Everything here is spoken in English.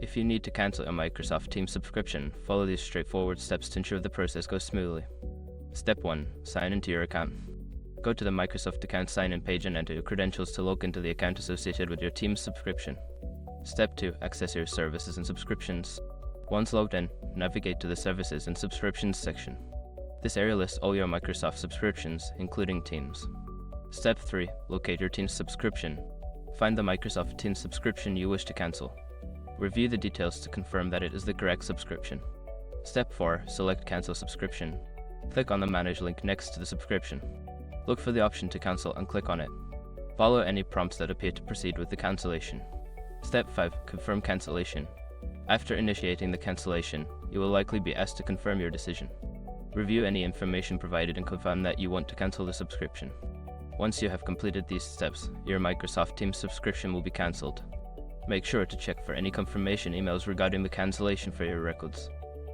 If you need to cancel a Microsoft Teams subscription, follow these straightforward steps to ensure the process goes smoothly. Step 1. Sign into your account. Go to the Microsoft account sign-in page and enter your credentials to log into the account associated with your Teams subscription. Step 2. Access your services and subscriptions. Once logged in, navigate to the Services and Subscriptions section. This area lists all your Microsoft subscriptions, including Teams. Step 3. Locate your Teams subscription. Find the Microsoft Teams subscription you wish to cancel. Review the details to confirm that it is the correct subscription. Step 4. Select Cancel Subscription. Click on the Manage link next to the subscription. Look for the option to cancel and click on it. Follow any prompts that appear to proceed with the cancellation. Step 5. Confirm cancellation. After initiating the cancellation, you will likely be asked to confirm your decision. Review any information provided and confirm that you want to cancel the subscription. Once you have completed these steps, your Microsoft Teams subscription will be cancelled. Make sure to check for any confirmation emails regarding the cancellation for your records.